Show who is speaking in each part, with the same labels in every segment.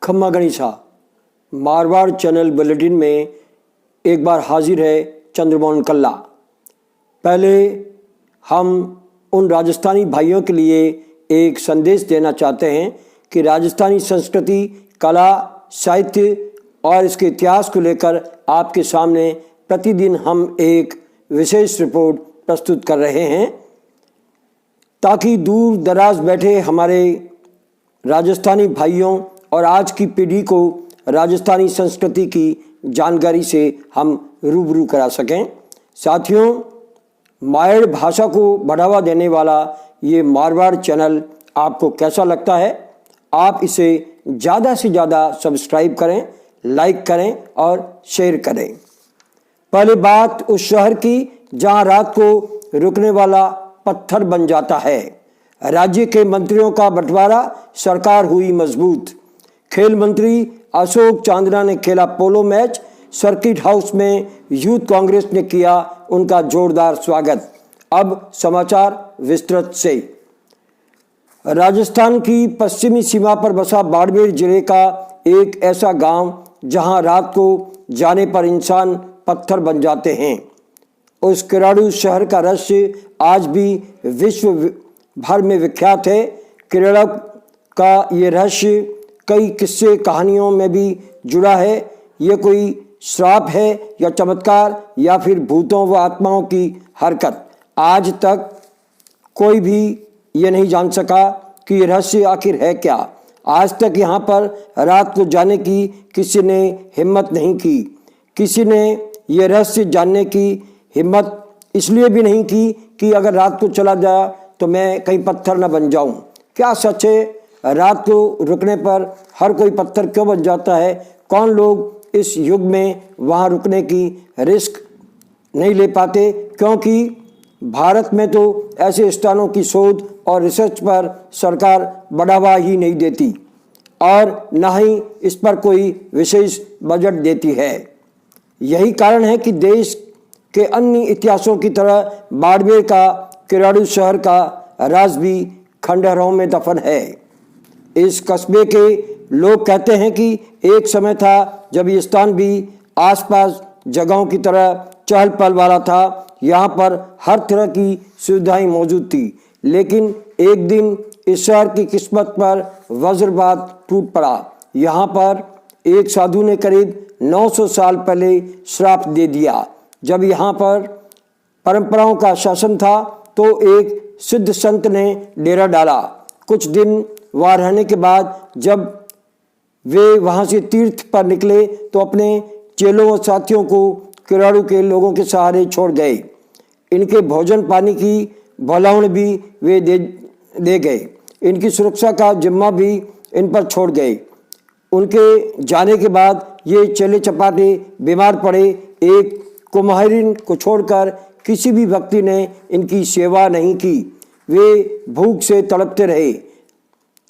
Speaker 1: खम्मा गणिसा Marwar channel bulletin में एक बार हाजिर है चंद्रमोहन कल्ला। पहले हम उन राजस्थानी भाइयों के लिए एक संदेश देना चाहते हैं कि राजस्थानी संस्कृति, कला, साहित्य और इसके इतिहास को लेकर आपके सामने प्रतिदिन हम एक विशेष रिपोर्ट प्रस्तुत कर रहे हैं, ताकि दूर दराज बैठे हमारे राजस्थानी भाइयों और आज की पीढ़ी को राजस्थानी संस्कृति की जानकारी से हम रूबरू करा सकें। साथियों, मायड़ भाषा को बढ़ावा देने वाला ये मारवाड़ चैनल आपको कैसा लगता है? आप इसे ज़्यादा से ज़्यादा सब्सक्राइब करें, लाइक करें और शेयर करें। पहली बात उस शहर की जहां रात को रुकने वाला पत्थर बन जाता है। राज्य के मंत्रियों का बंटवारा, सरकार हुई मजबूत। खेल मंत्री अशोक चांदना ने खेला पोलो मैच, सर्किट हाउस में यूथ कांग्रेस ने किया उनका जोरदार स्वागत। अब समाचार विस्तृत से। राजस्थान की पश्चिमी सीमा पर बसा बाड़मेर जिले का एक ऐसा गांव जहां रात को जाने पर इंसान पत्थर बन जाते हैं। उस किराड़ू शहर का रहस्य आज भी विश्व भर में विख्यात है। केरल का ये रहस्य कई किस्से कहानियों में भी जुड़ा है। ये कोई श्राप है या चमत्कार या फिर भूतों व आत्माओं की हरकत, आज तक कोई भी ये नहीं जान सका कि ये रहस्य आखिर है क्या। आज तक यहाँ पर रात को जाने की किसी ने हिम्मत नहीं की। किसी ने ये रहस्य जानने की हिम्मत इसलिए भी नहीं की कि अगर रात को चला जाए तो मैं कहीं पत्थर न बन जाऊं। क्या सच है? रात को रुकने पर हर कोई पत्थर क्यों बन जाता है? कौन लोग इस युग में वहां रुकने की रिस्क नहीं ले पाते? क्योंकि भारत में तो ऐसे स्थानों की शोध और रिसर्च पर सरकार बढ़ावा ही नहीं देती और न ही इस पर कोई विशेष बजट देती है। यही कारण है कि देश के अन्य इतिहासों की तरह बाड़मेर का किराड़ू शहर का राज भी खंडहरों में दफन है। इस कस्बे के लोग कहते हैं कि एक समय था जब ये स्थान भी आसपास जगहों की तरह चहल पहल वाला था। यहाँ पर हर तरह की सुविधाएं मौजूद थी, लेकिन एक दिन इस शहर की किस्मत पर वज्रपात टूट पड़ा। यहाँ पर एक साधु ने करीब 900 साल पहले श्राप दे दिया। जब यहाँ पर परंपराओं का शासन था तो एक सिद्ध संत ने डेरा डाला। कुछ दिन वहाँ रहने के बाद जब वे वहाँ से तीर्थ पर निकले तो अपने चेलों और साथियों को किराड़ू के लोगों के सहारे छोड़ गए। इनके भोजन पानी की भलावण भी वे दे गए। इनकी सुरक्षा का जिम्मा भी इन पर छोड़ गए। उनके जाने के बाद ये चेले चपाटे बीमार पड़े। एक कुम्हारिन को छोड़कर किसी भी व्यक्ति ने इनकी सेवा नहीं की। वे भूख से तड़पते रहे।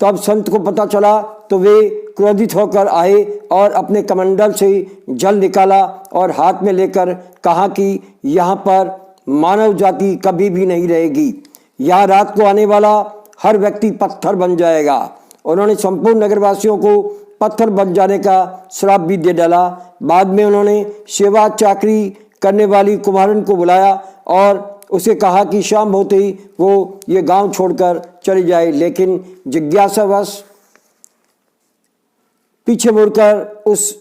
Speaker 1: तब संत को पता चला तो वे क्रोधित होकर आए और अपने कमंडल से जल निकाला और हाथ में लेकर कहा कि यहाँ पर मानव जाति कभी भी नहीं रहेगी। यहाँ रात को आने वाला हर व्यक्ति पत्थर बन जाएगा। उन्होंने संपूर्ण नगरवासियों को पत्थर बन जाने का श्राप भी दे डाला। बाद में उन्होंने सेवा चाकरी करने वाली कुम्हारन को बुलाया और उसे कहा कि शाम होते ही वो ये गांव छोड़कर चली जाए, लेकिन जिज्ञासावश पीछे मुड़कर उस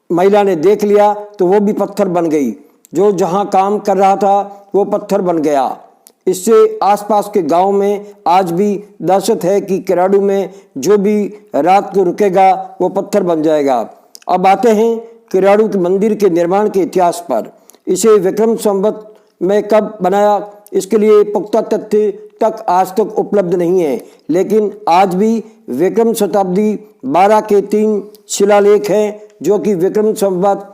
Speaker 1: महिला ने देख लिया तो वो भी पत्थर बन गई। जो जहां काम कर रहा था वो पत्थर बन गया। इससे आसपास के गांव में आज भी दहशत है कि किराड़ू में जो भी रात को रुकेगा वो पत्थर बन जाएगा। अब आते हैं किराड़ू के मंदिर के निर्माण के इतिहास पर। इसे विक्रम संवत में कब बनाया, इसके लिए पुख्ता तथ्य तक आज तक उपलब्ध नहीं है, लेकिन आज भी विक्रम शताब्दी 12 के 3 शिलालेख हैं जो कि विक्रम संवत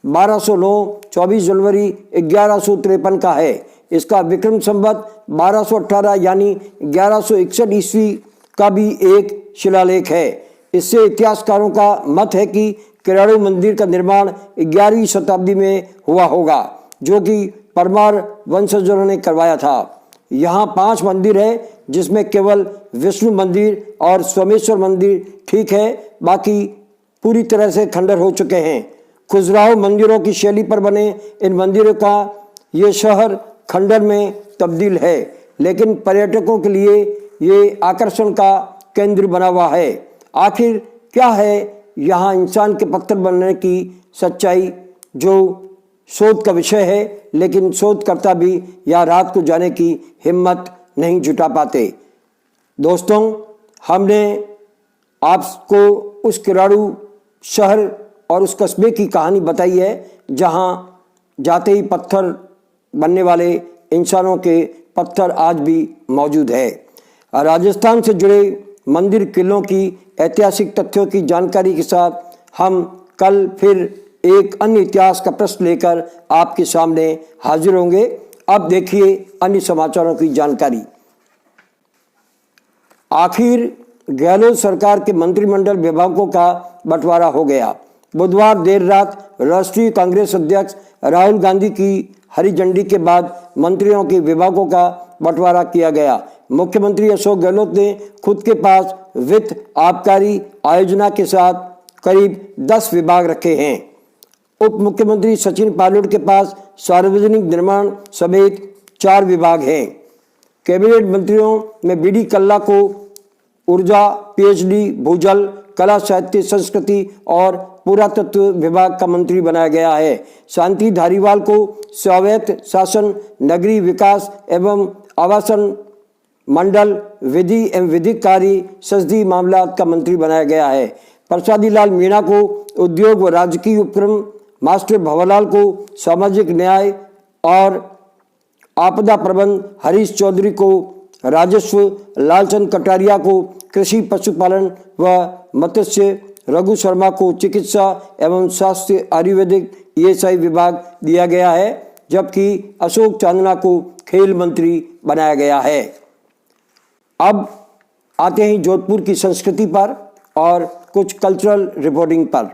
Speaker 1: 1209 24 जनवरी 1153 का है। इसका विक्रम संवत 1218 यानी 1161 ईस्वी का भी एक शिलालेख है। इससे इतिहासकारों का मत है कि किराड़ू मंदिर का निर्माण 11वीं शताब्दी में हुआ होगा, जो कि परमार वंशजों ने करवाया था। यहाँ 5 मंदिर है, जिसमें केवल विष्णु मंदिर और सोमेश्वर मंदिर ठीक है, बाकी पूरी तरह से खंडर हो चुके हैं। खजुराहो मंदिरों की शैली पर बने इन मंदिरों का ये शहर खंडर में तब्दील है, लेकिन पर्यटकों के लिए ये आकर्षण का केंद्र बना हुआ है। आखिर क्या है यहाँ इंसान के पत्थर बनने की सच्चाई, जो शोध का विषय है, लेकिन शोधकर्ता भी यहाँ रात को जाने की हिम्मत नहीं जुटा पाते। दोस्तों, हमने आपको उस किराड़ू शहर और उस कस्बे की कहानी बताई है जहाँ जाते ही पत्थर बनने वाले इंसानों के पत्थर आज भी मौजूद है। राजस्थान से जुड़े मंदिर किलों की ऐतिहासिक तथ्यों की जानकारी के साथ हम कल फिर एक अन्य इतिहास का प्रश्न लेकर आपके सामने हाजिर होंगे। अब देखिए अन्य समाचारों की जानकारी। आखिर गहलोत सरकार के मंत्रिमंडल विभागों का बंटवारा हो गया। बुधवार देर रात राष्ट्रीय कांग्रेस अध्यक्ष राहुल गांधी की हरी झंडी के बाद मंत्रियों के विभागों का बंटवारा किया गया। मुख्यमंत्री अशोक गहलोत ने खुद के पास वित्त, आबकारी, आयोजना के साथ करीब 10 विभाग रखे हैं। उप मुख्यमंत्री सचिन पायलट के पास सार्वजनिक निर्माण समेत 4 विभाग हैं। कैबिनेट मंत्रियों में बीडी कल्ला को ऊर्जा, पीएचडी, भूजल, कला, साहित्य, संस्कृति और पुरातत्व विभाग का मंत्री बनाया गया है। शांति धारीवाल को स्वायत्त शासन, नगरीय विकास एवं आवासन मंडल, विधि एवं विधिक कार्य, संसदीय मामलात का मंत्री बनाया गया है। प्रसादी लाल मीणा को उद्योग व राजकीय उपक्रम, मास्टर भंवरलाल को सामाजिक न्याय और आपदा प्रबंध, हरीश चौधरी को राजस्व, लालचंद कटारिया को कृषि, पशुपालन व मत्स्य, रघु शर्मा को चिकित्सा एवं स्वास्थ्य आयुर्वेदिक ईएसआई विभाग दिया गया है, जबकि अशोक चांदना को खेल मंत्री बनाया गया है। अब आते हैं जोधपुर की संस्कृति पर और कुछ कल्चरल रिपोर्टिंग पर।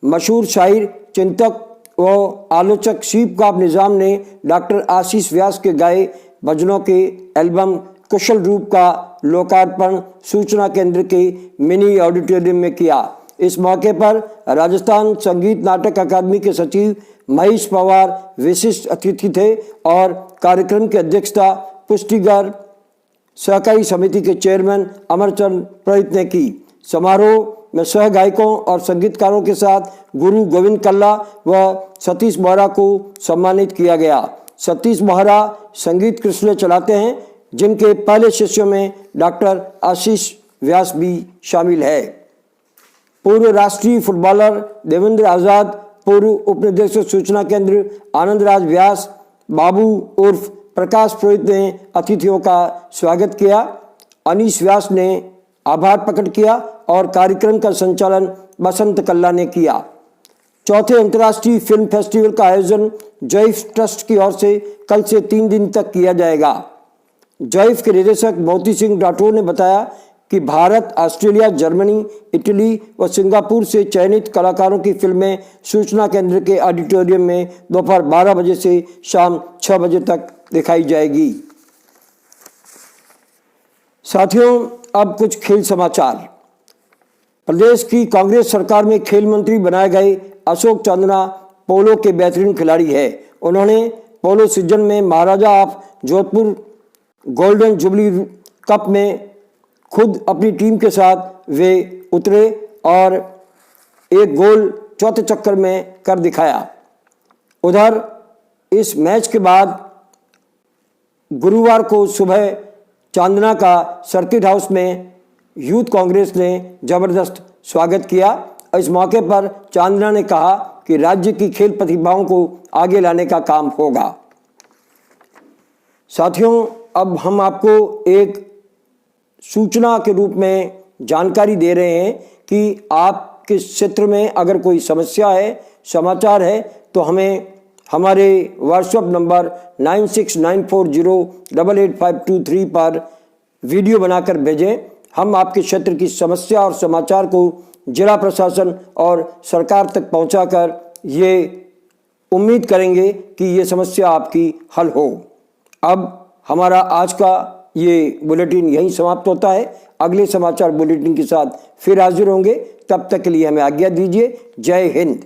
Speaker 1: मशहूर शायर, चिंतक व आलोचक शिवकाप निजाम ने डॉक्टर आशीष व्यास के गाए भजनों के एल्बम कुशल रूप का लोकार्पण सूचना केंद्र के मिनी ऑडिटोरियम में किया। इस मौके पर राजस्थान संगीत नाटक अकादमी के सचिव महेश पवार विशिष्ट अतिथि थे और कार्यक्रम की अध्यक्षता पुष्टिगर सहकारी समिति के चेयरमैन अमरचंद पुरोहित ने की। समारोह में सह गायकों और संगीतकारों के साथ गुरु गोविंद कल्ला व सतीश मोहरा को सम्मानित किया गया। सतीश मोहरा संगीत कृष्ण चलाते हैं, जिनके पहले शिष्यों में डॉक्टर आशीष व्यास भी शामिल है। पूर्व राष्ट्रीय फुटबॉलर देवेंद्र आजाद, पूर्व उप निदेशक सूचना केंद्र आनंद राज व्यास, बाबू उर्फ प्रकाश पुरोहित ने अतिथियों का स्वागत किया। अनीश व्यास ने आभार प्रकट किया और कार्यक्रम का संचालन बसंत कल्ला ने किया। चौथे अंतर्राष्ट्रीय फिल्म फेस्टिवल का आयोजन जॉइफ ट्रस्ट की ओर से कल से 3 दिन तक किया जाएगा। जॉइफ के निदेशक मोती सिंह राठौर ने बताया कि भारत, ऑस्ट्रेलिया, जर्मनी, इटली व सिंगापुर से चयनित कलाकारों की फिल्में सूचना केंद्र के ऑडिटोरियम में दोपहर 12 बजे से शाम 6 बजे तक दिखाई जाएगी। साथियों, अब कुछ खेल समाचार। प्रदेश की कांग्रेस सरकार में खेल मंत्री बनाए गए अशोक चांदना पोलो के बेहतरीन खिलाड़ी है। उन्होंने पोलो सीजन में Maharaja of Jodhpur golden jubilee cup में खुद अपनी टीम के साथ वे उतरे और एक गोल चौथे चक्कर में कर दिखाया। उधर इस मैच के बाद गुरुवार को सुबह चांदना का सर्किट हाउस में यूथ कांग्रेस ने जबरदस्त स्वागत किया। इस मौके पर चांदना ने कहा कि राज्य की खेल प्रतिभाओं को आगे लाने का काम होगा। साथियों, अब हम आपको एक सूचना के रूप में जानकारी दे रहे हैं कि आपके क्षेत्र में अगर कोई समस्या है, समाचार है, तो हमें हमारे व्हाट्सएप नंबर 9694088523 पर वीडियो बनाकर भेजें। हम आपके क्षेत्र की समस्या और समाचार को जिला प्रशासन और सरकार तक पहुंचाकर ये उम्मीद करेंगे कि ये समस्या आपकी हल हो। अब हमारा आज का ये बुलेटिन यहीं समाप्त होता है। अगले समाचार बुलेटिन के साथ फिर हाजिर होंगे। तब तक के लिए हमें आज्ञा दीजिए। जय हिंद।